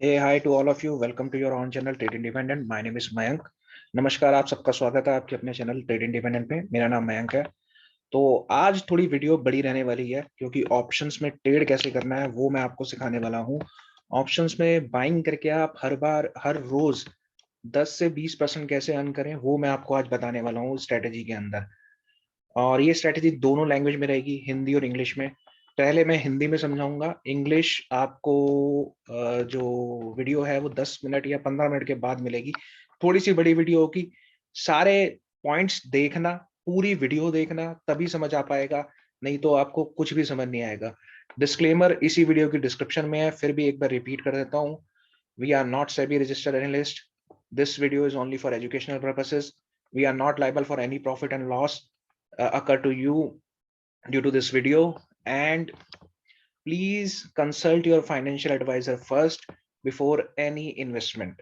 Hey, hi to all of you. Welcome to your own channel Trade Independent. My name is Mayank. नमस्कार, आप सबका स्वागत है आपके अपने चैनल ट्रेड इंडिपेंडेंट पे। मेरा नाम मयंक है। तो आज थोड़ी वीडियो बड़ी रहने वाली है क्योंकि ऑप्शंस में ट्रेड कैसे करना है वो मैं आपको सिखाने वाला हूँ। ऑप्शंस में बाइंग करके आप हर रोज 10 से 20% कैसे अर्न करें वो मैं आपको आज बताने वाला हूँ स्ट्रेटेजी के अंदर। और ये स्ट्रैटेजी दोनों लैंग्वेज में रहेगी, हिंदी और इंग्लिश में। पहले मैं हिंदी में समझाऊंगा, इंग्लिश आपको जो वीडियो है वो 10 मिनट या 15 मिनट के बाद मिलेगी। थोड़ी सी बड़ी वीडियो होगी, सारे पॉइंट्स देखना, पूरी वीडियो देखना, तभी समझ आ पाएगा, नहीं तो आपको कुछ भी समझ नहीं आएगा। डिस्क्लेमर इसी वीडियो की डिस्क्रिप्शन में है, फिर भी एक बार रिपीट कर देता हूँ। We are not SEBI registered analyst, this video is only for educational purposes, we are not liable for any profit and loss occur to you due to this video, and please consult your financial advisor first before any investment।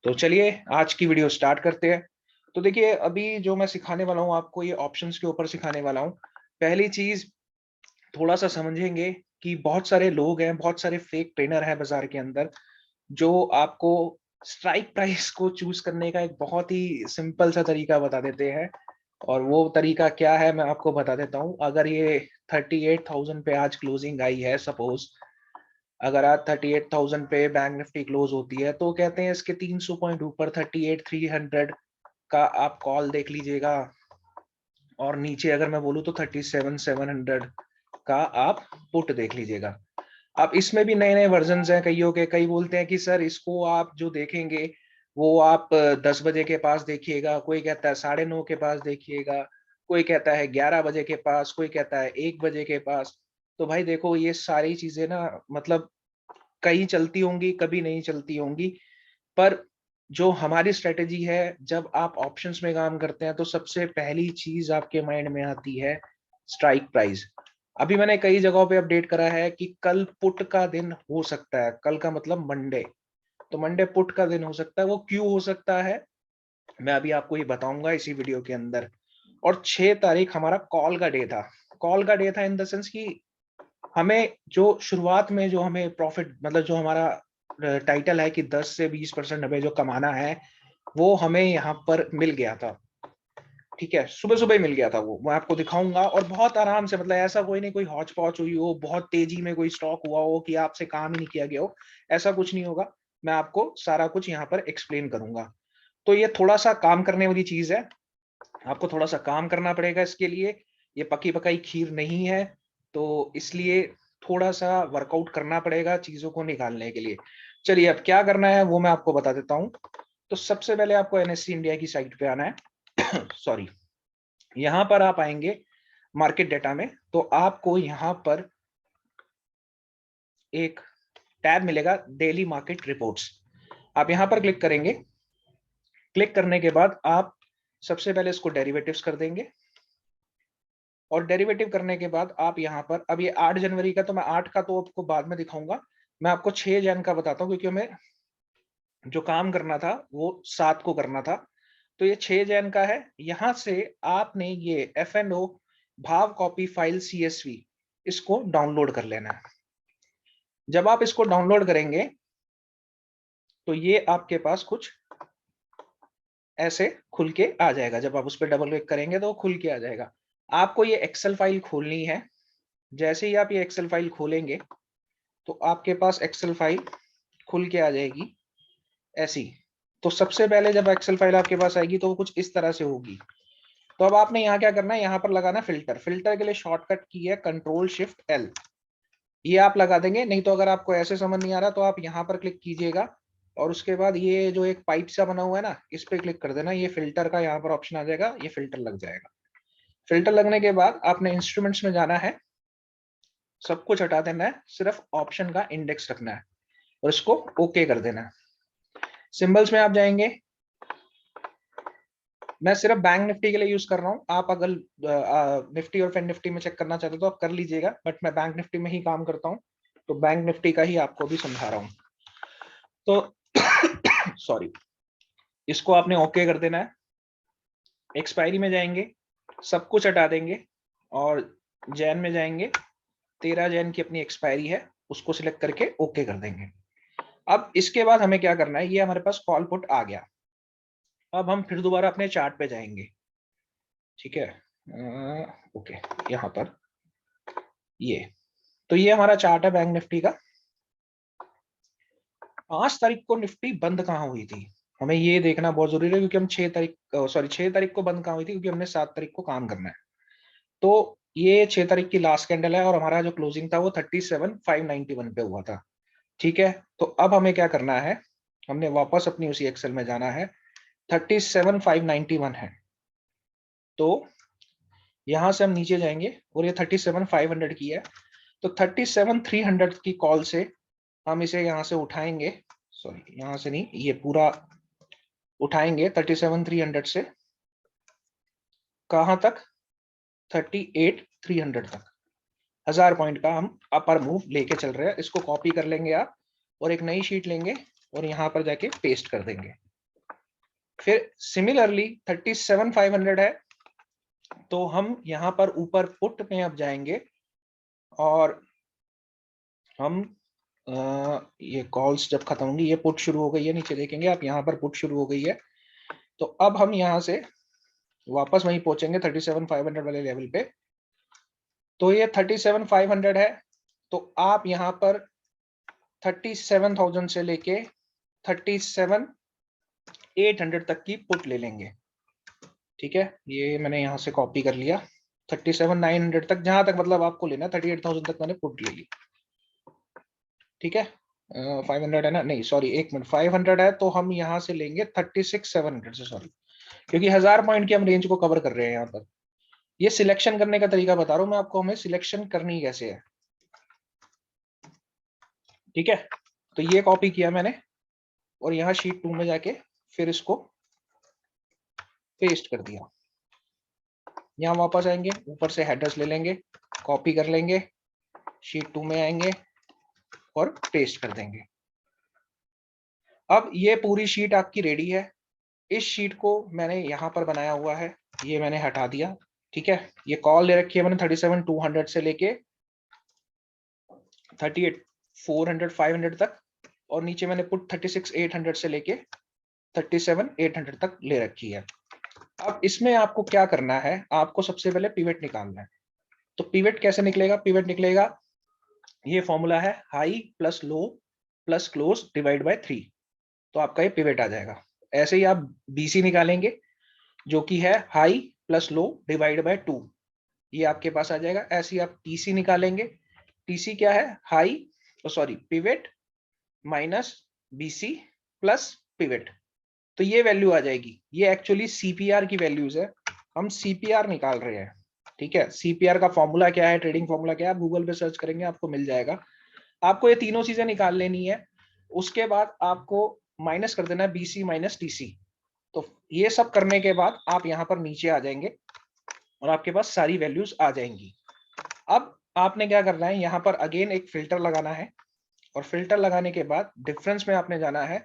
तो चलिए आज की video start करते हैं। तो देखिए, अभी जो मैं सिखाने वाला हूँ आपको, ये ऑप्शंस के ऊपर सिखाने वाला हूँ। पहली चीज थोड़ा सा समझेंगे कि बहुत सारे लोग हैं, बहुत सारे फेक ट्रेनर हैं बाजार के अंदर, जो आपको स्ट्राइक प्राइस को चूज करने का एक बहुत ही सिंपल सा तरीका बता देते हैं। और वो तरीका क्या है मैं आपको बता देता हूँ। अगर ये 38,000 पे आज क्लोजिंग आई है, सपोज अगर आज 38,000 पे बैंक निफ्टी क्लोज होती है, तो कहते हैं इसके 300 पॉइंट ऊपर 38,300 का आप कॉल देख लीजिएगा, और नीचे अगर मैं बोलूँ तो 37,700 का आप पुट देख लीजिएगा। अब इसमें भी नए नए वर्जन हैं कईयों के। कई बोलते हैं कि सर इसको आप जो देखेंगे वो आप 10 बजे के पास देखिएगा, कोई कहता है 9:30 के पास देखिएगा, कोई कहता है 11 बजे के पास, कोई कहता है 1 बजे के पास। तो भाई देखो, ये सारी चीजें ना, मतलब कहीं चलती होंगी, कभी नहीं चलती होंगी, पर जो हमारी स्ट्रेटेजी है, जब आप ऑप्शंस में काम करते हैं तो सबसे पहली चीज आपके माइंड में आती है स्ट्राइक प्राइस। अभी मैंने कई जगहों पे अपडेट करा है कि कल पुट का दिन हो सकता है, कल का मतलब मंडे, तो मंडे पुट का दिन हो सकता है। वो क्यों हो सकता है मैं अभी आपको ये बताऊंगा इसी वीडियो के अंदर। और 6 तारीख हमारा कॉल का डे था। कॉल का डे था इन द सेंस कि हमें जो शुरुआत में जो हमें प्रॉफिट, मतलब जो हमारा टाइटल है कि 10 से 20% हमें जो कमाना है, वो हमें यहाँ पर मिल गया था। ठीक है, सुबह सुबह ही मिल गया था। वो मैं आपको दिखाऊंगा, और बहुत आराम से, मतलब ऐसा कोई नहीं कोई हौच पौच हुई हो, बहुत तेजी में कोई स्टॉक हुआ हो कि आपसे काम ही नहीं किया गया हो, ऐसा कुछ नहीं होगा। मैं आपको सारा कुछ यहाँ पर एक्सप्लेन करूंगा। तो ये थोड़ा सा काम करने वाली चीज है, आपको थोड़ा सा काम करना पड़ेगा इसके लिए। ये पकी पकाई खीर नहीं है, तो इसलिए थोड़ा सा वर्कआउट करना पड़ेगा चीजों को निकालने के लिए। चलिए, अब क्या करना है वो मैं आपको बता देता हूँ। तो सबसे पहले आपको एनएससी इंडिया की साइट पे आना है। सॉरी, यहाँ पर आप आएंगे मार्केट डेटा में, तो आपको यहाँ पर एक टैब मिलेगा डेली मार्केट रिपोर्ट्स। आप यहाँ पर क्लिक करेंगे। क्लिक करने के बाद आप सबसे पहले इसको डेरिवेटिव्स कर देंगे, और डेरिवेटिव करने के बाद आप यहाँ पर, अब ये 8 जनवरी का, तो मैं 8 का तो आपको बाद में दिखाऊंगा। मैं आपको 6 जन का बताता हूँ, क्योंकि हमें जो काम करना था वो 7 को करना था। तो ये 6 जैन का है। यहाँ से आपने ये FNO भाव कॉपी फाइल CSV इसको डाउनलोड कर लेना है। जब आप इसको डाउनलोड करेंगे तो ये आपके पास कुछ ऐसे खुल के आ जाएगा। जब आप उस पर डबल क्लिक करेंगे तो खुल के आ जाएगा। आपको ये एक्सेल फाइल खोलनी है। जैसे ही आप ये एक्सेल फाइल खोलेंगे तो आपके पास एक्सेल फाइल खुल के आ जाएगी ऐसी। तो सबसे पहले जब एक्सेल फाइल आपके पास आएगी तो वो कुछ इस तरह से होगी। तो अब आपने यहाँ क्या करना है, यहाँ पर लगाना फिल्टर। फिल्टर के लिए शॉर्टकट की है Ctrl+Shift+L। ये आप लगा देंगे। नहीं तो अगर आपको ऐसे समझ नहीं आ रहा तो आप यहाँ पर क्लिक कीजिएगा, और उसके बाद ये जो एक पाइप सा बना हुआ है ना, इस पे क्लिक कर देना। ये फिल्टर का यहाँ पर ऑप्शन आ जाएगा, ये फिल्टर लग जाएगा। फिल्टर लगने के बाद आपने इंस्ट्रूमेंट्स में जाना है, सब कुछ हटा देना है, सिर्फ ऑप्शन का इंडेक्स रखना है, और इसको ओके कर देना है। सिंबल्स में आप जाएंगे। मैं सिर्फ बैंक निफ्टी के लिए यूज कर रहा हूँ। आप अगर निफ्टी और फिन निफ्टी में चेक करना चाहते हो तो आप कर लीजिएगा, बट मैं बैंक निफ्टी में ही काम करता हूँ, तो बैंक निफ्टी का ही आपको भी समझा रहा हूँ। तो सॉरी, इसको आपने ओके कर देना है। एक्सपायरी में जाएंगे, सब कुछ हटा देंगे, और जैन में जाएंगे। 13 जैन की अपनी एक्सपायरी है, उसको सिलेक्ट करके ओके कर देंगे। अब इसके बाद हमें क्या करना है, ये हमारे पास कॉल पुट आ गया। अब हम फिर दोबारा अपने चार्ट पे जाएंगे, ठीक है। ओके, यहाँ पर ये, तो ये हमारा चार्ट है बैंक निफ्टी का। 5 तारीख को निफ्टी बंद कहाँ हुई थी, हमें ये देखना बहुत जरूरी है, क्योंकि हम 6 तारीख को बंद कहाँ हुई थी, क्योंकि हमने 7 तारीख को काम करना है। तो ये 6 तारीख की लास्ट कैंडल है और हमारा जो क्लोजिंग था वो 37,591 पे हुआ था, ठीक है। तो अब हमें क्या करना है, हमने वापस अपनी उसी एक्सेल में जाना है। 37,591 है, तो यहां से हम नीचे जाएंगे और ये 37,500 की है, तो 37,300 की कॉल से हम इसे यहां से उठाएंगे, सॉरी यहां से नहीं, ये पूरा उठाएंगे 37,300 से कहां तक, 38,300 तक। 1000 पॉइंट का हम अपर मूव लेके चल रहे हैं। इसको कॉपी कर लेंगे आप और एक नई शीट लेंगे और यहां पर जाके पेस्ट कर देंगे। फिर सिमिलरली 37,500 है, तो हम यहां पर ऊपर पुट में अब जाएंगे और हम ये कॉल्स जब खत्म होंगी, ये पुट शुरू हो गई है, नीचे देखेंगे आप, यहाँ पर पुट शुरू हो गई है। तो अब हम यहाँ से वापस वहीं पहुंचेंगे 37,500 वाले लेवल पे। तो ये 37,500 है, तो आप यहाँ पर 37,000 से लेके 37,800 तक की पुट ले लेंगे, ठीक है। ये मैंने यहाँ से कॉपी कर लिया। 37,900 तक, जहां तक मतलब आपको लेना, 38,000 तक मैंने पुट ले ली, ठीक है। 500 है ना, नहीं सॉरी एक मिनट, 500 है, तो हम यहाँ से लेंगे 36,700 से, सॉरी, क्योंकि 1000 पॉइंट की हम रेंज को कवर कर रहे हैं यहाँ पर। ये सिलेक्शन करने का तरीका बता रहा हूँ मैं आपको, हमें सिलेक्शन करनी कैसे है, ठीक है। तो ये कॉपी किया मैंने और यहाँ शीट 2 में जाके फिर इसको पेस्ट कर दिया। यहाँ वापस आएंगे, ऊपर से हेडर्स ले लेंगे, कॉपी कर लेंगे, शीट 2 में आएंगे और पेस्ट कर देंगे। अब ये पूरी शीट आपकी रेडी है। इस शीट को मैंने यहाँ पर बनाया हुआ है, ये मैंने हटा दिया, ठीक है। ये कॉल ले रखी है मैंने 37,200 से लेके 38,400 500 तक, और नीचे मैंने पुट 36,800 से लेके 37,800 तक ले रखी है। अब इसमें आपको क्या करना है, आपको सबसे पहले पिवट निकालना है। तो पिवट कैसे निकलेगा, पिवट निकलेगा, ये फॉर्मूला है high plus low plus close divide by 3, तो आपका ये पिवट आ जाएगा। ऐसे ही आप बीसी निकालेंगे, जो कि है high plus low divide by 2, ये आपके पास आ जाएगा। ऐसे ही आप टीसी निकालेंगे, टीसी क्या है, high sorry pivot minus BC plus pivot, तो ये वैल्यू आ जाएगी। ये एक्चुअली सीपीआर की वैल्यूज है, हम सीपीआर निकाल रहे हैं, ठीक है। सीपीआर का फॉर्मूला क्या है, ट्रेडिंग फॉर्मूला क्या है, आप गूगल पे सर्च करेंगे आपको मिल जाएगा। आपको ये तीनों चीजें निकाल लेनी है, उसके बाद आपको माइनस कर देना है बीसी माइनस टीसी। तो ये सब करने के बाद आप यहाँ पर नीचे आ जाएंगे और आपके पास सारी वैल्यूज आ जाएंगी। अब आपने क्या करना है, यहाँ पर अगेन एक फिल्टर लगाना है, और फिल्टर लगाने के बाद डिफरेंस में आपने जाना है,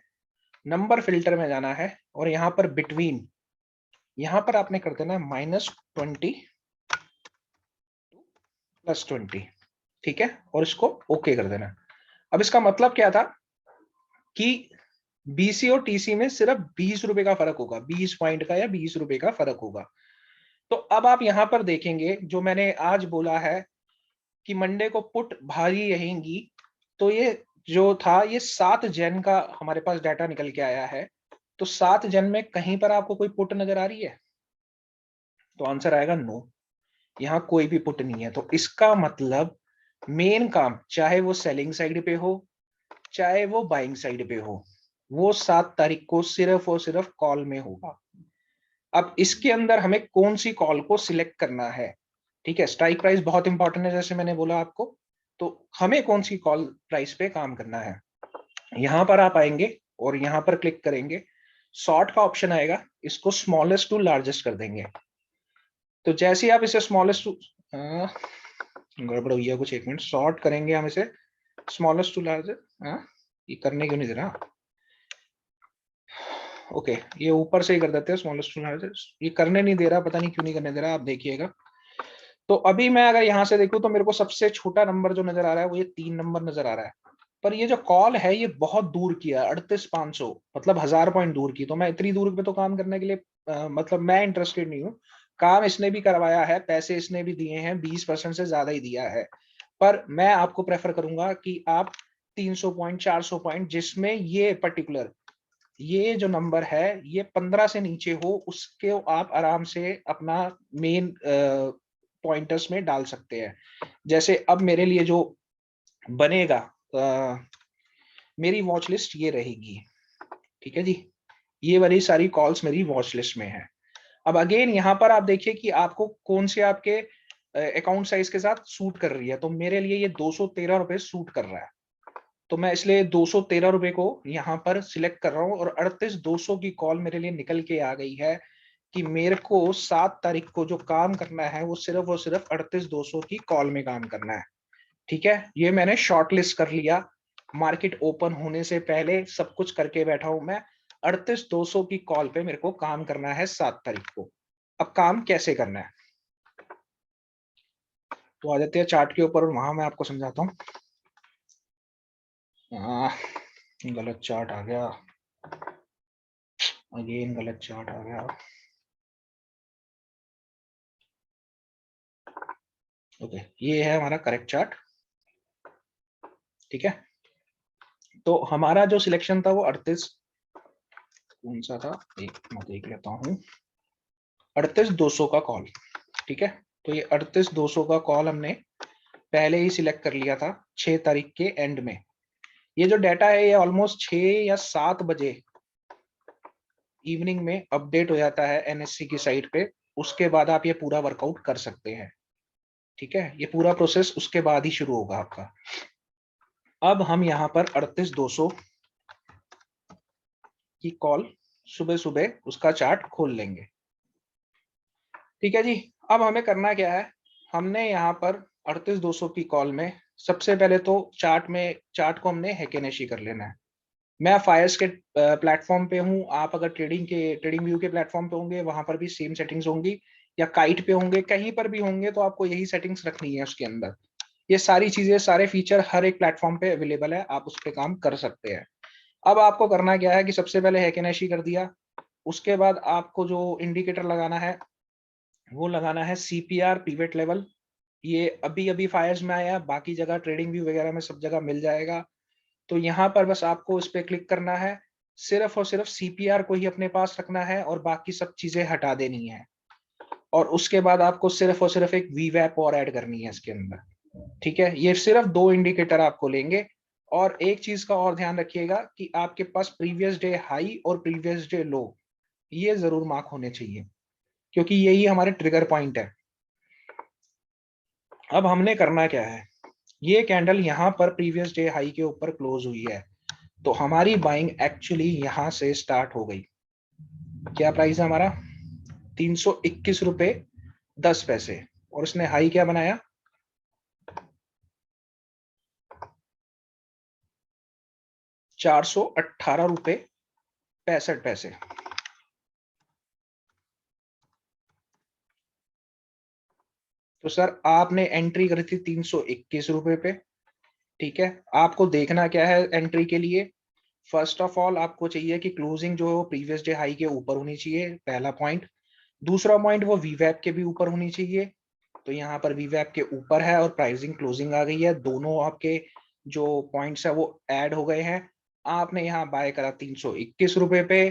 नंबर फिल्टर में जाना है, और यहाँ पर बिटवीन, यहाँ पर आपने कर देना है -20 +20, ठीक है, और इसको ओके कर देना। अब इसका मतलब क्या था कि बीसी और टीसी में सिर्फ 20 रुपए का फर्क होगा, 20 पॉइंट का या 20 रुपए का फर्क होगा। तो अब आप यहां पर देखेंगे, जो मैंने आज बोला है कि मंडे को पुट भारी रहेंगी, तो ये जो था ये 7 जन का हमारे पास डाटा निकल के आया है। तो 7 जन में कहीं पर आपको कोई पुट नजर आ रही है, तो आंसर आएगा नो, यहाँ कोई भी पुट नहीं है। तो इसका मतलब मेन काम, चाहे वो सेलिंग साइड पे हो चाहे वो बाइंग साइड पे हो, वो 7 तारीख को सिर्फ और सिर्फ कॉल में होगा। अब इसके अंदर हमें कौन सी कॉल को सिलेक्ट करना है, ठीक है। स्ट्राइक प्राइस बहुत इंपॉर्टेंट है, जैसे मैंने बोला आपको। तो हमें कौन सी कॉल प्राइस पे काम करना है, यहां पर आप आएंगे और यहां पर क्लिक करेंगे, शॉर्ट का ऑप्शन आएगा, इसको स्मॉलेस्ट टू लार्जेस्ट कर देंगे। तो जैसे ही आप इसे स्मॉलेस्ट टू, गड़बड़ हुई है कुछ, एक मिनट, शॉर्ट करेंगे हम इसे स्मॉलेस्ट टू लार्जेस्ट, ये करने क्यों नहीं दे रहा, ओके ये ऊपर से ही कर देते हैं स्मॉलेस्ट टू लार्जेस्ट, ये करने नहीं दे रहा, पता नहीं क्यों नहीं करने दे रहा, आप देखिएगा। तो अभी मैं अगर यहां से देखूं तो मेरे को सबसे छोटा नंबर जो नजर आ रहा है वो ये 3 नंबर नजर आ रहा है। पर ये जो कॉल है ये बहुत दूर की है, 38,500, मतलब 1000 पॉइंट दूर की। तो मैं इतनी दूर पे तो काम करने के लिए मतलब मैं इंटरेस्टेड नहीं हूँ। काम इसने भी करवाया है, पैसे इसने भी दिए हैं, 20% से ज्यादा ही दिया है, पर मैं आपको प्रेफर करूंगा कि आप 300 पॉइंट 400 पॉइंट, जिसमें ये पर्टिकुलर ये जो नंबर है ये 15 से नीचे हो, उसके आप आराम से अपना मेन पॉइंटर्स में डाल सकते हैं। जैसे अब मेरे लिए जो बनेगा, मेरी वॉच लिस्ट ये रहेगी, ठीक है जी। ये वाली सारी कॉल्स मेरी वॉच लिस्ट में है। अब अगेन यहाँ पर आप देखिए कि आपको कौन से आपके अकाउंट साइज के साथ सूट कर रही है। तो मेरे लिए ये 213 रुपए सूट कर रहा है, तो मैं इसलिए 213 रुपए को यहाँ पर सिलेक्ट कर रहा हूँ। और 38,200 की कॉल मेरे लिए निकल के आ गई है कि मेरे को 7 तारीख को जो काम करना है वो सिर्फ और सिर्फ 38,200 की कॉल में काम करना है। ठीक है, ये मैंने शॉर्ट लिस्ट कर लिया, मार्केट ओपन होने से पहले सब कुछ करके बैठा हूं मैं। 38,200 की कॉल पे मेरे को काम करना है 7 तारीख को। अब काम कैसे करना है, तो आ जाते हैं चार्ट के ऊपर और वहां मैं आपको समझाता हूँ। गलत चार्ट आ गया, अगेन गलत चार्ट आ गया। ओके, ये है हमारा करेक्ट चार्ट। ठीक है, तो हमारा जो सिलेक्शन था वो 38, कौन सा था, एक मैं देख लेता हूँ, 38,200 का कॉल। ठीक है, तो ये 38,200 का कॉल हमने पहले ही सिलेक्ट कर लिया था 6 तारीख के एंड में। ये जो डाटा है ये ऑलमोस्ट 6 या 7 बजे इवनिंग में अपडेट हो जाता है एनएससी की साइट पे। उसके बाद आप ये पूरा वर्कआउट कर सकते हैं। ठीक है, ये पूरा प्रोसेस उसके बाद ही शुरू होगा आपका। अब हम यहाँ पर 38,200 की कॉल सुबह सुबह उसका चार्ट खोल लेंगे। ठीक है जी, अब हमें करना क्या है, हमने यहाँ पर 38,200 की कॉल में सबसे पहले तो चार्ट को हमने हैकेनेशी कर लेना है। मैं फायर्स के प्लेटफॉर्म पे हूँ, आप अगर ट्रेडिंग व्यू के प्लेटफॉर्म पे होंगे वहां पर भी सेम सेटिंग्स होंगी, या काइट पे होंगे, कहीं पर भी होंगे तो आपको यही सेटिंग्स रखनी है उसके अंदर। ये सारी चीजें, सारे फीचर हर एक प्लेटफॉर्म पे अवेलेबल है, आप उस पर काम कर सकते हैं। अब आपको करना क्या है कि सबसे पहले हैकेनेशी कर दिया, उसके बाद आपको जो इंडिकेटर लगाना है वो लगाना है सीपीआर पिवट लेवल। ये अभी अभी फायर्स में आया, बाकी जगह ट्रेडिंग व्यू वगैरह में सब जगह मिल जाएगा। तो यहाँ पर बस आपको इस पे क्लिक करना है, सिर्फ और सिर्फ सीपीआर को ही अपने पास रखना है और बाकी सब चीजें हटा देनी है। और उसके बाद आपको सिर्फ और सिर्फ एक वीवैप और ऐड करनी है इसके अंदर। ठीक है, ये सिर्फ 2 इंडिकेटर आपको लेंगे। और एक चीज का और ध्यान रखिएगा कि आपके पास प्रीवियस डे हाई और प्रीवियस डे लो ये जरूर मार्क होने चाहिए, क्योंकि यही हमारे ट्रिगर पॉइंट है। अब हमने करना क्या है, ये कैंडल यहाँ पर प्रीवियस डे हाई के ऊपर क्लोज हुई है, तो हमारी बाइंग एक्चुअली यहां से स्टार्ट हो गई। क्या प्राइस है हमारा, 321 रुपए 10 पैसे, और उसने हाई क्या बनाया, 418 रुपए 65 पैसे। तो सर आपने एंट्री करी थी 321 रुपए पे। ठीक है, आपको देखना क्या है एंट्री के लिए, फर्स्ट ऑफ ऑल आपको चाहिए कि क्लोजिंग जो है वो प्रीवियस डे हाई के ऊपर होनी चाहिए, पहला पॉइंट। दूसरा पॉइंट वो वीवैप के भी ऊपर होनी चाहिए, तो यहाँ पर वीवैप के ऊपर है और प्राइसिंग क्लोजिंग आ गई है, दोनों आपके जो पॉइंट्स है वो ऐड हो गए हैं। आपने यहाँ बाय करा 321 रुपए पे,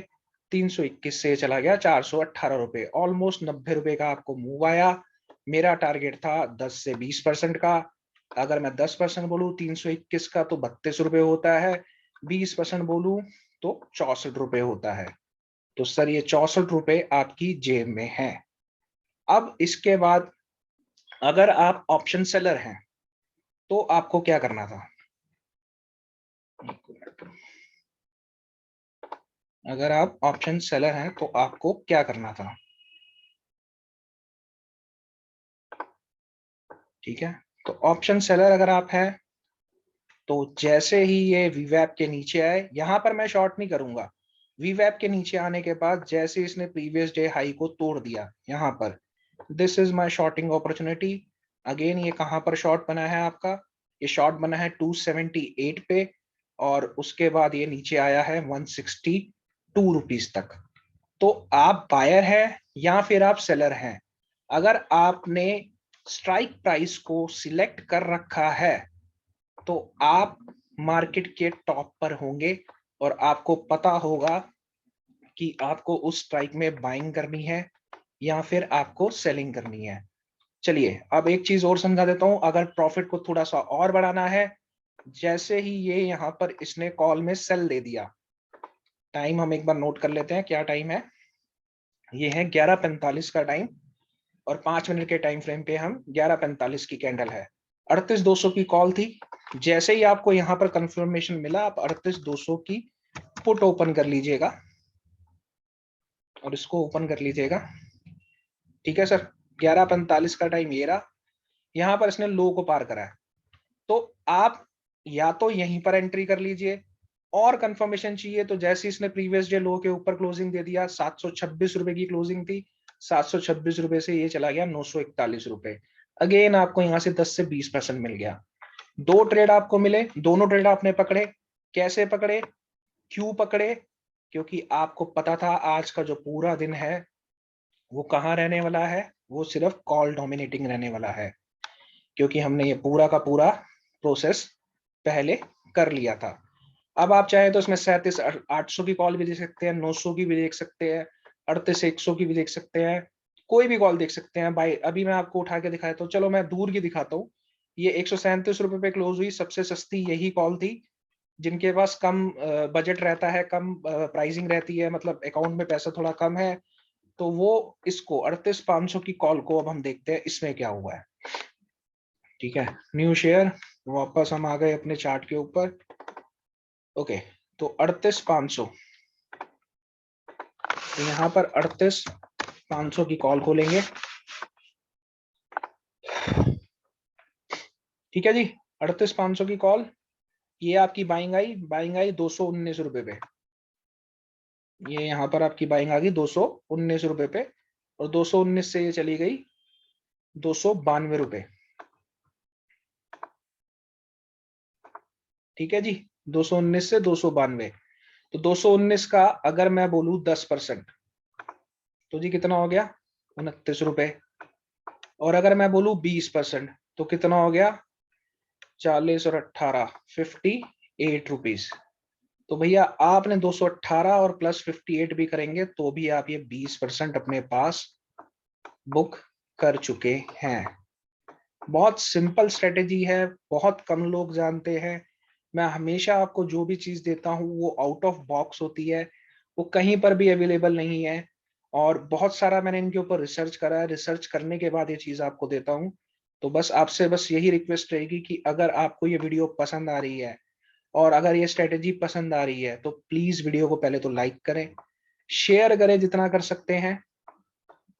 321 से चला गया 418 रुपए, ऑलमोस्ट 90 रुपए का आपको मूव आया। मेरा टारगेट था 10 से 20% का। अगर मैं 10% बोलूँ 321 का तो 32 रुपए होता है, 20% बोलूं तो 64 रुपए होता है। तो सर ये 64 रुपए आपकी जेब में है। अब इसके बाद अगर आप ऑप्शन सेलर हैं तो आपको क्या करना था, अगर आप ऑप्शन सेलर हैं तो आपको क्या करना था। ठीक है, तो ऑप्शन सेलर अगर आप हैं तो जैसे ही ये वीवैप के नीचे आए, यहां पर मैं शॉर्ट नहीं करूंगा, वीवैप के नीचे आने के बाद जैसे इसने प्रीवियस डे हाई को तोड़ दिया यहां पर, this is my shorting opportunity. Again ये कहां पर शॉर्ट बना है आपका, ये शॉर्ट बना है 278 पे। और उसके बाद ये नीचे आया है 162 रुपीज तक। तो आप बायर है या फिर आप सेलर हैं, अगर आपने स्ट्राइक प्राइस को सिलेक्ट कर रखा है तो आप मार्केट के टॉप पर होंगे और आपको पता होगा कि आपको उस स्ट्राइक में बाइंग करनी है या फिर आपको सेलिंग करनी है। चलिए अब एक चीज और समझा देता हूं, अगर प्रॉफिट को थोड़ा सा और बढ़ाना है, जैसे ही ये यहां पर इसने कॉल में सेल दे दिया, टाइम हम एक बार नोट कर लेते हैं क्या टाइम है। ये है 11:45 का टाइम और 5 मिनट के टाइम फ्रेम पे हम 11:45 की कैंडल है, 38,200 की कॉल थी। जैसे ही आपको यहाँ पर कंफर्मेशन मिला, आप 38,200 की पुट ओपन कर लीजिएगा और इसको ओपन कर लीजिएगा। ठीक है सर, 11:45 का टाइम ये रहा, यहाँ पर इसने लो को पार करा है, तो आप या तो यहीं पर एंट्री कर लीजिए, और कंफर्मेशन चाहिए तो जैसे इसने प्रीवियस डे लो के ऊपर क्लोजिंग दे दिया, 726 रुपए की क्लोजिंग थी, 726 रुपए से ये चला गया 941 रुपए। अगेन आपको यहाँ से 10 से 20% मिल गया। दो ट्रेड आपको मिले, दोनों ट्रेड आपने पकड़े। कैसे पकड़े, क्यों पकड़े? क्योंकि आपको पता था आज का जो पूरा दिन है वो कहाँ रहने वाला है, वो सिर्फ कॉल डोमिनेटिंग रहने वाला है, क्योंकि हमने ये पूरा का पूरा प्रोसेस पहले कर लिया था। अब आप चाहे तो इसमें 37,800 की कॉल भी देख सकते हैं, 900 की भी देख सकते हैं, 38,100 की भी देख सकते हैं, कोई भी कॉल देख सकते हैं भाई। अभी मैं आपको उठा के दिखाया तो चलो मैं दूर की दिखाता हूँ। ये 137 रुपए पे क्लोज हुई, सबसे सस्ती यही कॉल थी। जिनके पास कम बजट रहता है, कम प्राइसिंग रहती है, मतलब अकाउंट में पैसा थोड़ा कम है, तो वो इसको 38,500 की कॉल को अब हम देखते हैं इसमें क्या हुआ है। ठीक है, न्यू शेयर, वापस हम आ गए अपने चार्ट के ऊपर। ओके, तो 38,500, तो यहाँ पर 38,500 की कॉल खोलेंगे। ठीक है जी, 38,500 की कॉल, ये आपकी बाइंग आई 219 रुपए पे। ये यहाँ पर आपकी बाइंग आ गई 219 रुपए पे, और 219 से ये चली गई 292 रुपए। ठीक है जी, 219 से 292, तो 219 का अगर मैं बोलूं 10%, तो जी कितना हो गया, 29 रुपए। और अगर मैं बोलूं 20%, तो कितना हो गया, 40 और 18, 58 रुपीज। तो भैया आपने 218 और प्लस 58 भी करेंगे तो भी आप ये 20% अपने पास बुक कर चुके हैं। बहुत सिंपल स्ट्रेटेजी है, बहुत कम लोग जानते हैं। मैं हमेशा आपको जो भी चीज देता हूँ वो आउट ऑफ बॉक्स होती है, वो कहीं पर भी अवेलेबल नहीं है, और बहुत सारा मैंने इनके ऊपर रिसर्च करा है, रिसर्च करने के बाद ये चीज आपको देता हूँ। तो बस आपसे बस यही रिक्वेस्ट रहेगी कि अगर आपको ये वीडियो पसंद आ रही है और अगर ये स्ट्रेटेजी पसंद आ रही है तो प्लीज वीडियो को पहले तो लाइक करें, शेयर करें जितना कर सकते हैं,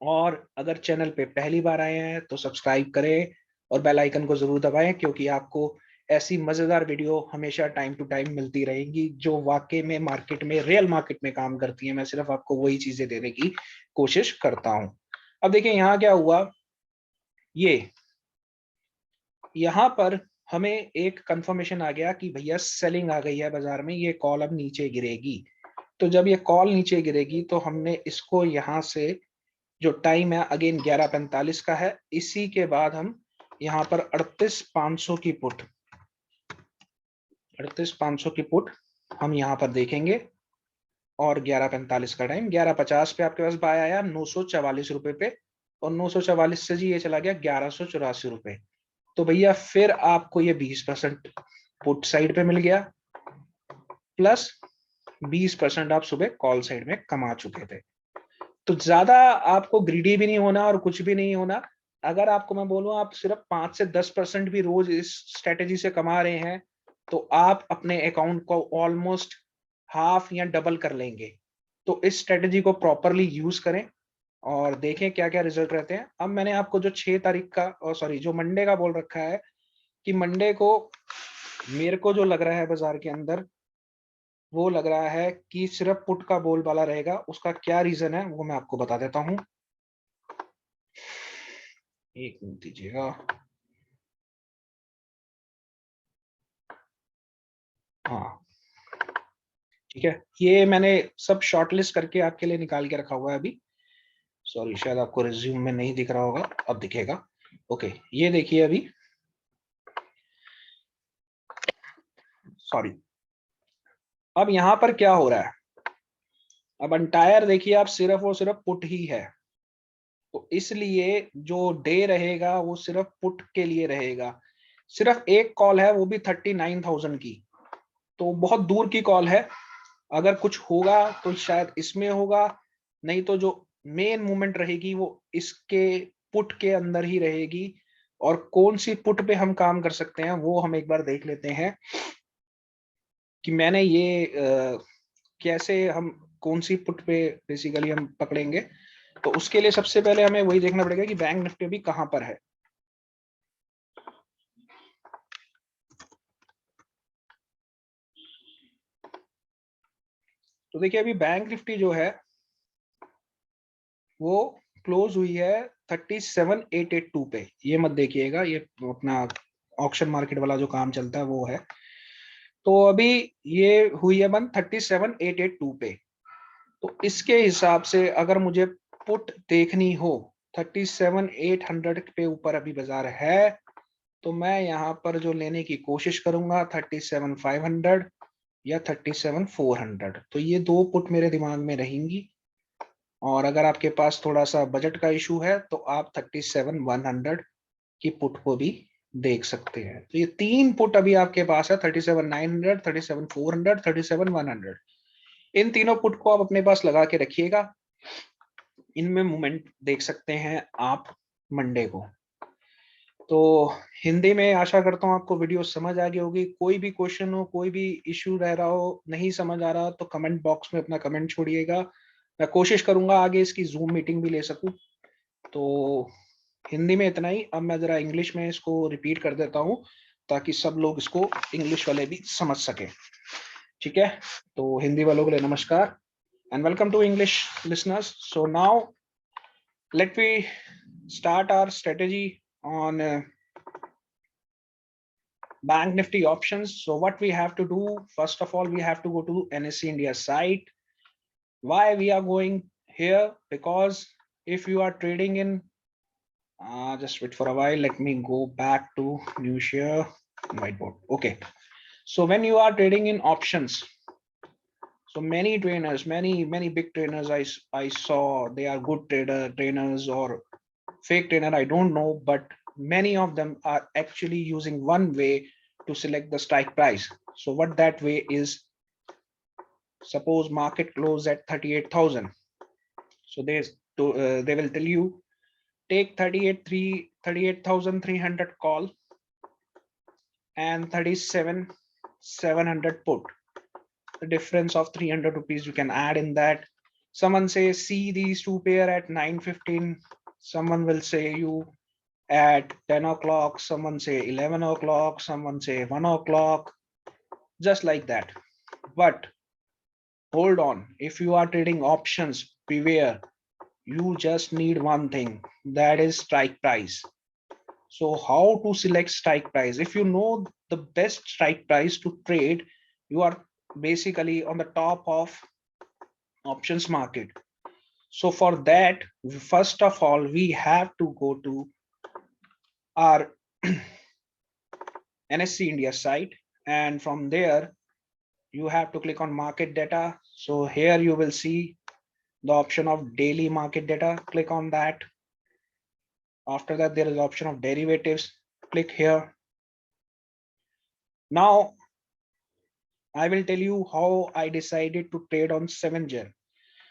और अगर चैनल पे पहली बार आए हैं तो सब्सक्राइब करें और बेल आइकन को जरूर दबाएं, क्योंकि आपको ऐसी मजेदार वीडियो हमेशा टाइम टू टाइम मिलती रहेंगी जो वाकई में मार्केट में, रियल मार्केट में काम करती है। मैं सिर्फ आपको वही चीजें देने की कोशिश करता हूं। अब देखिए यहाँ क्या हुआ, ये यहाँ पर हमें एक कंफर्मेशन आ गया कि भैया सेलिंग आ गई है बाजार में, ये कॉल अब नीचे गिरेगी। तो जब ये कॉल नीचे गिरेगी तो हमने इसको यहाँ से, जो टाइम है अगेन 11:45 का है, इसी के बाद हम यहाँ पर 38,500 की पुट, 38,500 की पुट हम यहाँ पर देखेंगे। और 11:45 का टाइम, 11:50 पे आपके पास बाय आया 944 रुपए पे, और 944 से जी ये चला गया 1184 रुपए। तो भैया फिर आपको ये 20% पुट साइड पे मिल गया, प्लस 20% आप सुबह कॉल साइड में कमा चुके थे। तो ज्यादा आपको ग्रीडी भी नहीं होना और कुछ भी नहीं होना। अगर आपको मैं बोलूं आप सिर्फ 5 से 10% भी रोज इस स्ट्रेटेजी से कमा रहे हैं तो आप अपने अकाउंट को ऑलमोस्ट हाफ या डबल कर लेंगे। तो इस स्ट्रेटेजी को प्रॉपरली यूज करें और देखें क्या क्या रिजल्ट रहते हैं। अब मैंने आपको जो 6 तारीख का, और सॉरी जो मंडे का बोल रखा है कि मंडे को मेरे को जो लग रहा है बाजार के अंदर, वो लग रहा है कि सिर्फ पुट का बोलबाला रहेगा। उसका क्या रीजन है वो मैं आपको बता देता हूं, एक मिनट दीजिएगा। हाँ ठीक है, ये मैंने सब शॉर्टलिस्ट करके आपके लिए निकाल के रखा हुआ है अभी। सॉरी, शायद आपको रिज्यूम में नहीं दिख रहा होगा, अब दिखेगा। ओके, ये देखिए अभी, सॉरी, अब यहाँ पर क्या हो रहा है, अब अंटायर देखिए आप, सिर्फ और सिर्फ पुट ही है, तो इसलिए जो डे रहेगा वो सिर्फ पुट के लिए रहेगा। सिर्फ एक कॉल है, वो भी 39,000 की, तो बहुत दूर की कॉल है। अगर कुछ होगा तो शायद इसमें होगा, नहीं तो जो मेन मूवमेंट रहेगी वो इसके पुट के अंदर ही रहेगी। और कौन सी पुट पे हम काम कर सकते हैं वो हम एक बार देख लेते हैं कि मैंने ये कैसे हम कौन सी पुट पे बेसिकली हम पकड़ेंगे। तो उसके लिए सबसे पहले हमें वही देखना पड़ेगा कि बैंक निफ्टी अभी कहां पर है। तो देखिए अभी बैंक निफ्टी जो है वो क्लोज हुई है 37,882 पे। ये मत देखिएगा, ये अपना ऑक्शन मार्केट वाला जो काम चलता है वो है। तो अभी ये हुई है बंद 37,882 पे। तो इसके हिसाब से अगर मुझे पुट देखनी हो, 37,800 पे ऊपर अभी बाजार है, तो मैं यहाँ पर जो लेने की कोशिश करूंगा 37,500 या 37,400। तो ये दो पुट मेरे दिमाग में रहेंगी। और अगर आपके पास थोड़ा सा बजट का इशू है तो आप 37,100 की पुट को भी देख सकते हैं। तो ये तीन पुट अभी आपके पास है, 37,900, 37,400, 37,100। इन तीनों पुट को आप अपने पास लगा के रखिएगा। इनमें मूवमेंट देख सकते हैं आप मंडे को। तो हिंदी में आशा करता हूँ आपको वीडियो समझ आ गई होगी। कोई भी क्वेश्चन हो, कोई भी इश्यू रह रहा हो, नहीं समझ आ रहा, तो कमेंट बॉक्स में अपना कमेंट छोड़िएगा। मैं कोशिश करूंगा आगे इसकी जूम मीटिंग भी ले सकूं। तो हिंदी में इतना ही। अब मैं जरा इंग्लिश में इसको रिपीट कर देता हूँ ताकि सब लोग इसको, इंग्लिश वाले भी समझ सके। ठीक है, तो हिंदी वालों के लिए नमस्कार and welcome to English listeners. So now let me start our strategy on Bank Nifty options. So what we have to do, first of all, we have to go to NSE India site. Why we are going here? Because if you are trading in, just wait for a while, let me go back to new share whiteboard. Okay, so when you are trading in options, so many trainers, many big trainers, I saw they are good trainers or fake trainer, I don't know, but many of them are actually using one way to select the strike price. So what that way is, suppose market close at 38,000, so they will tell you take 38,300 call and 37,700 put. The difference of 300 rupees you can add in that. Someone say see these two pair at 9:15, someone will say you at 10 o'clock, someone say 11 o'clock, someone say 1 o'clock, just like that. But hold on, if you are trading options, beware, you just need one thing, that is strike price. So how to select strike price? If you know the best strike price to trade, you are basically on the top of options market. So for that, first of all, we have to go to our NSE India site, and from there you have to click on market data. So here you will see the option of daily market data. Click on that. After that, there is option of derivatives. Click here. Now I will tell you how I decided to trade on 7 Jan.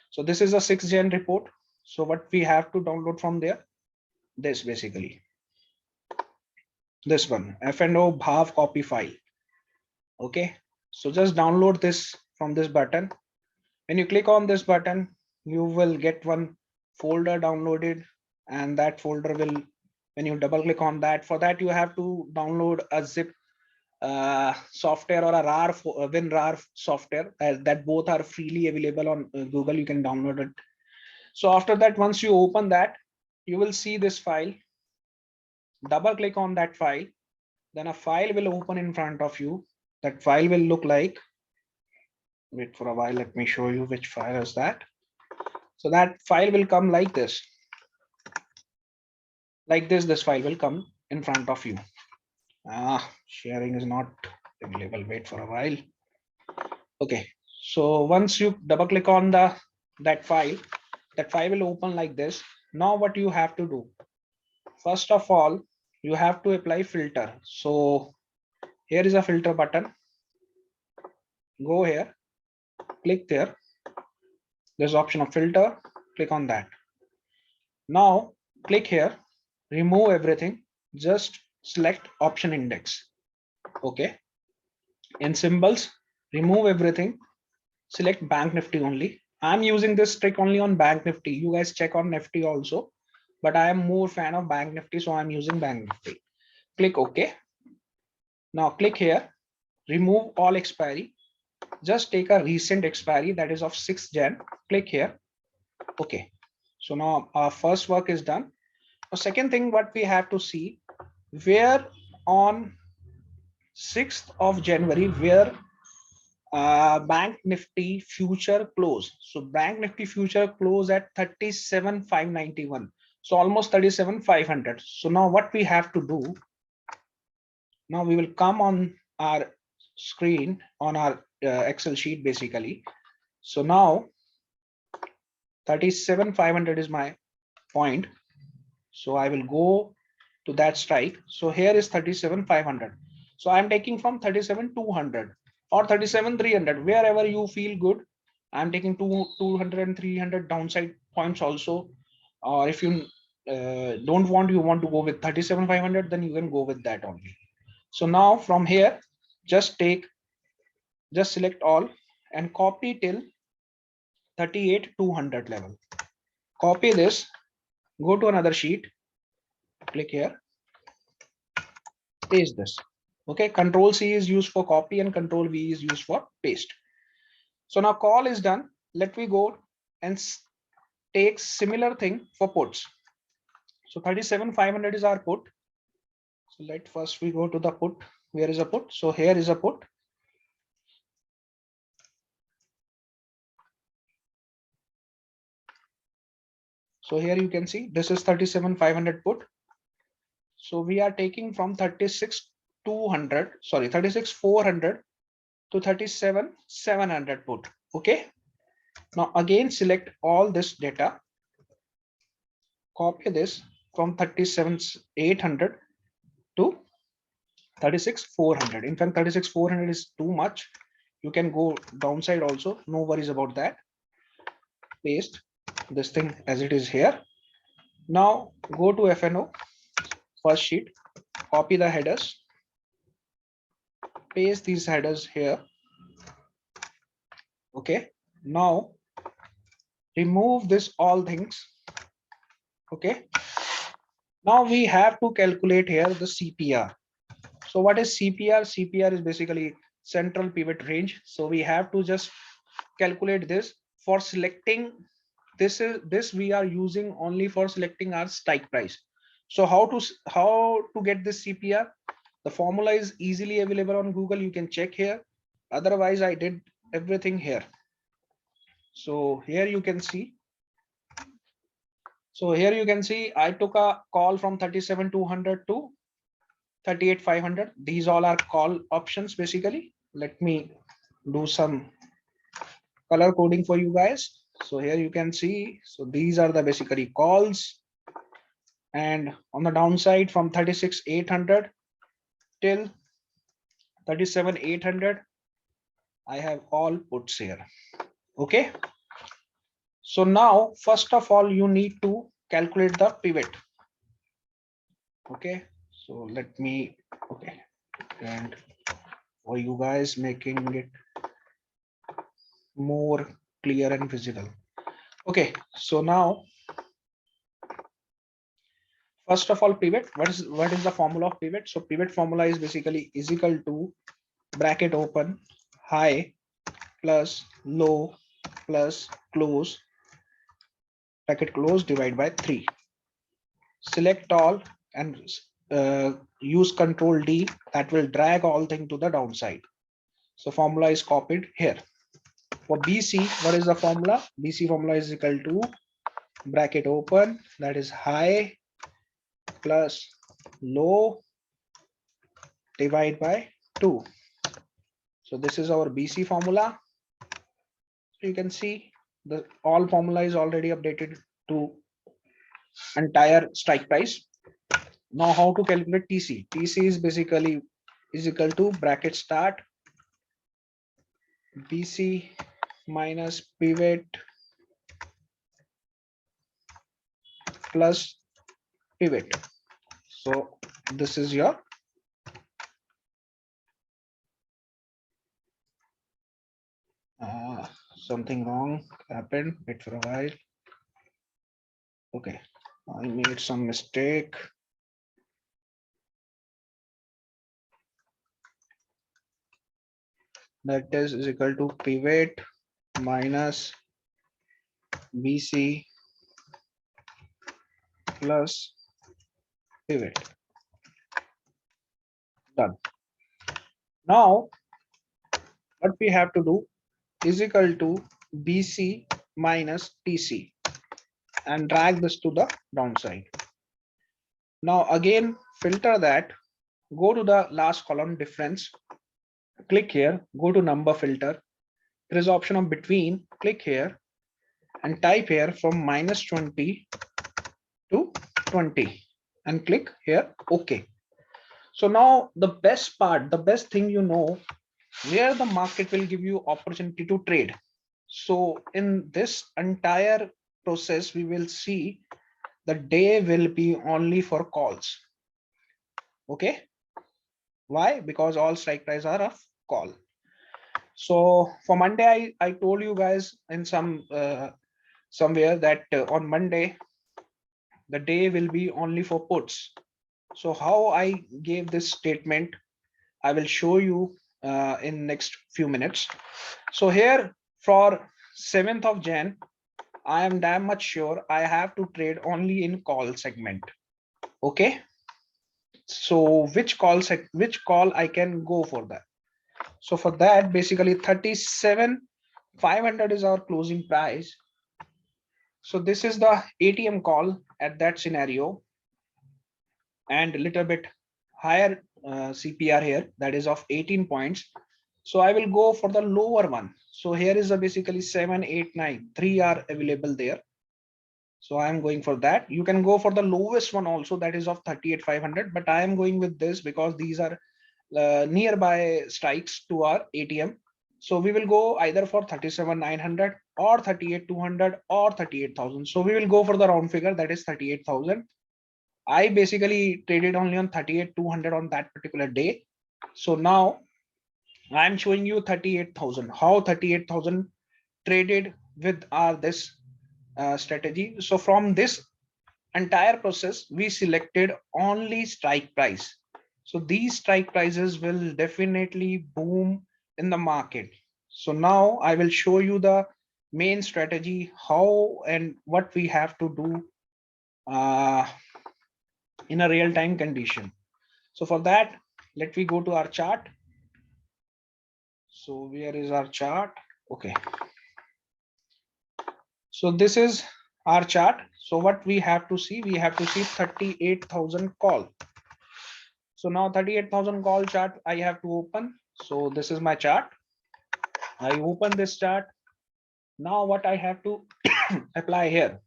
So this is a 6 Jan report. So what we have to download from there, this basically, this one, F&O Bhav copy file. Okay, so just download this from this button. When you click on this button, you will get one folder downloaded, and that folder will, when you double click on that, for that you have to download a zip software or a RAR, WinRAR software, that both are freely available on Google. You can download it. So after that, once you open that, you will see this file. Double click on that file, then a file will open in front of you. that file will look like, wait for a while, let me show you which file is that. So that file will come like this. Like this file will come in front of you. Sharing is not available, wait for a while. Okay, so once you double click on that file will open like this. Now what you have to do, first of all, you have to apply filter. So here is a filter button. Go here, click there. There's option of filter, click on that. Now click here, remove everything, just select option index. Okay, in symbols, remove everything, select Bank Nifty only. I'm using this trick only on Bank Nifty. You guys check on Nifty also, but I am more fan of Bank Nifty, so I'm using Bank Nifty. Click OK. Now click here, remove all expiry. Just take a recent expiry that is of 6th Jan. Click here. Okay. So now our first work is done. The second thing what we have to see, where on 6th of January, where Bank Nifty future close. So Bank Nifty future close at 37,591. So almost 37,500. So now what we have to do, now we will come on our screen on our Excel sheet basically. So now 37,500 is my point. So I will go to that strike. So here is 37,500. So I'm taking from 37,200 or 37,300, wherever you feel good. I'm taking 200 and 300 downside points also. Or if you don't want, you want to go with 37,500, then you can go with that only. So now from here, just select all and copy till 38,200 level. Copy this, go to another sheet, click here, paste this. Okay, Control C is used for copy and Control V is used for paste. So now call is done. Let me go and take similar thing for puts. So 37,500 is our put. So let first we go to the put. Where is a put? So here is a put. So here you can see this is 37,500 put. So we are taking from 36,400 to 37,700 put. Okay. Now again select all this data. Copy this from 37,800 to 36,400. In fact, 36,400 is too much. You can go downside also. No worries about that. Paste this thing as it is here. Now go to FNO first sheet, copy the headers, paste these headers here. Okay. Now remove this all things. Okay. Now we have to calculate here the CPR. So what is CPR? CPR is basically central pivot range. So we have to just calculate this for selecting. This we are using only for selecting our strike price. So how to get this CPR? The formula is easily available on Google. You can check here. Otherwise, I did everything here. So here you can see. So here you can see I took a call from 37,200 to 38,500. These all are call options basically. Let me do some color coding for you guys. So here you can see, so these are the basically calls, and on the downside from 36,800 till 37,800 I have all puts here. Okay, so now first of all you need to calculate the pivot. Okay, so let me, okay, and for you guys making it more clear and visible. Okay, so now first of all pivot, what is the formula of pivot? So pivot formula is basically is equal to bracket open high plus low plus close bracket close divide by 3. Select all and use Control D, that will drag all thing to the downside. So formula is copied here. For BC, what is the formula? BC formula is equal to bracket open, that is high plus low divide by 2. So this is our BC formula. So you can see the all formula is already updated to entire strike price. Now how to calculate TC? TC is basically is equal to bracket start BC minus pivot plus pivot. So this is your something wrong happened. Wait for a while. Okay, I made some mistake. That is equal to pivot minus BC plus pivot. Done. Now what we have to do is equal to BC minus TC and drag this to the downside. Now again filter that, go to the last column difference, click here, go to number filter, there is option of between, click here and type here from minus 20 to 20 and click here OK. So now the best part, the best thing, you know, where the market will give you opportunity to trade. So in this entire process, we will see the day will be only for calls. Okay. Why? Because all strike price are of call. So for Monday, I told you guys in somewhere that on Monday, the day will be only for puts. So how I gave this statement, I will show you in next few minutes. So here for 7th of Jan, I am damn much sure I have to trade only in call segment. Okay. So which call I can go for that? So for that, basically 37,500 is our closing price. So this is the ATM call at that scenario, and a little bit higher CPR here, that is of 18 points. So I will go for the lower one. So here is a basically 7, 8, 9, 3 are available there. So I am going for that. You can go for the lowest one also, that is of 38,500, but I am going with this because these are nearby strikes to our ATM. So we will go either for 37,900 or 38,200 or 38,000. So we will go for the round figure, that is 38,000. I basically traded only on 38,200 on that particular day. So now I'm showing you 38,000. How 38,000 traded with our this strategy. So from this entire process, we selected only strike price. So these strike prices will definitely boom in the market. So now I will show you the main strategy, how and what we have to do in a real-time condition. So for that, let me go to our chart. So where is our chart? Okay. So this is our chart. So what we have to see, we have to see 38,000 call. So now 38,000 call chart I have to open. So this is my chart. I open this chart. Now what I have to apply here.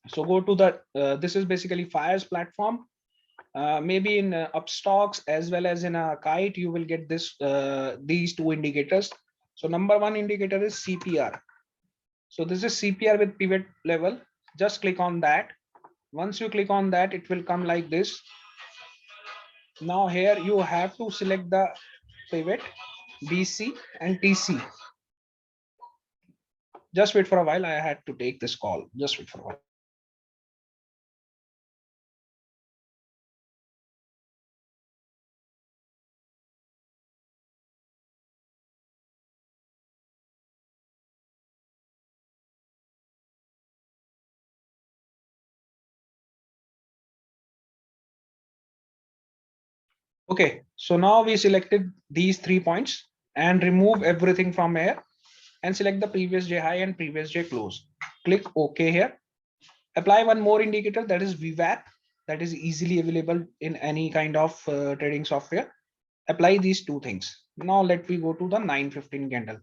So go to the, this is basically FIRES platform. Maybe in Upstocks as well as in a Kite, you will get this these two indicators. So number one indicator is CPR. So this is CPR with pivot level. Just click on that. Once you click on that, it will come like this. Now here you have to select the pivot, BC and TC. Just wait for a while. I had to take this call. Just wait for a while. Okay, so now we selected these 3 points and remove everything from here and select the previous day high and previous day close. Click OK here. Apply one more indicator, that is VWAP, that is easily available in any kind of trading software. Apply these two things. Now let me go to the 9:15 candle.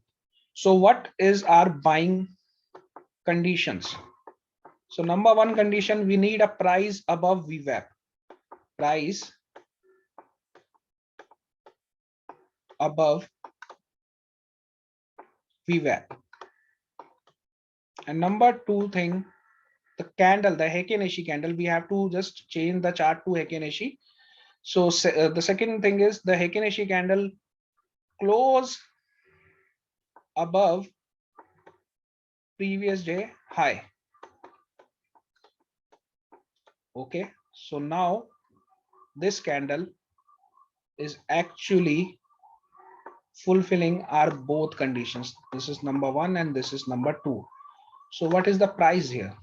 So what is our buying conditions? So number one condition, we need a price above VWAP. Price above VWAP. And number two thing, the candle, the Heikin Ashi candle, we have to just change the chart to Heikin Ashi. So the second thing is the Heikin Ashi candle close above previous day high. Okay, so now this candle is actually fulfilling our both conditions. This is number one and this is number two. So what is the price here?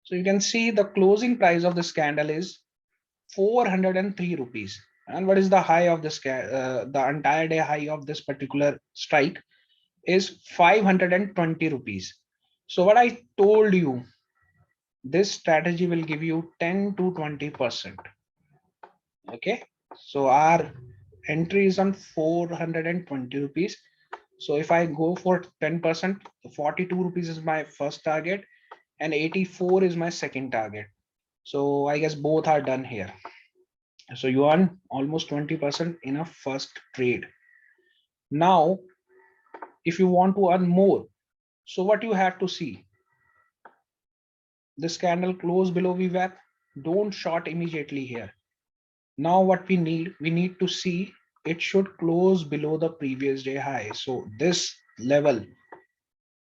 So you can see the closing price of this candle is 403 rupees. And what is the high of this the entire day high of this particular strike is 520 rupees. So what I told you, this strategy will give you 10 to 20%. Okay, so our entry is on 420 rupees. So if I go for 10%, 42 rupees is my first target and 84 is my second target. So I guess both are done here. So you earn almost 20% in a first trade. Now, if you want to earn more, so what you have to see, this candle close below VWAP, don't short immediately here. Now what we need to see it should close below the previous day high. So this level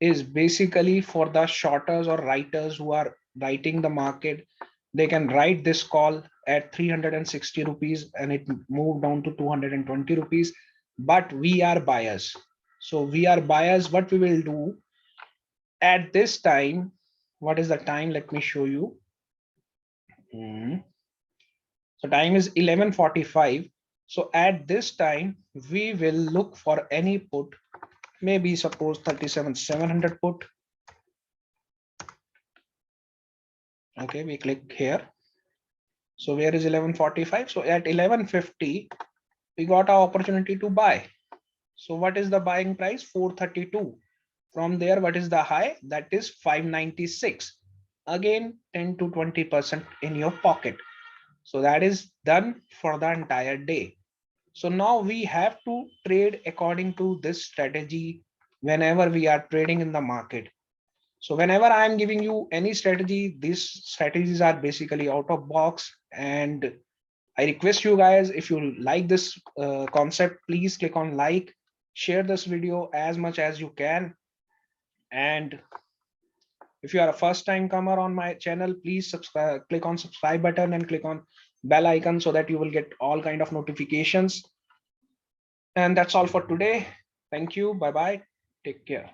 is basically for the shorters or writers who are writing the market. They can write this call at 360 rupees and it moved down to 220 rupees. But we are buyers. So we are buyers. What we will do at this time, what is the time? Let me show you. So time is 11:45. So at this time, we will look for any put, maybe suppose 37,700 put. Okay, we click here. So where is 11:45? So at 11:50, we got our opportunity to buy. So what is the buying price? 432. From there, what is the high? That is 596. Again, 10 to 20% in your pocket. So that is done for the entire day. So now we have to trade according to this strategy whenever we are trading in the market. So whenever I am giving you any strategy, these strategies are basically out of box. And I request you guys, if you like this concept, please click on like, share this video as much as you can. And if you are a first time comer on my channel, please subscribe, click on subscribe button and click on bell icon so that you will get all kind of notifications. And that's all for today. Thank you. Bye bye. Take care.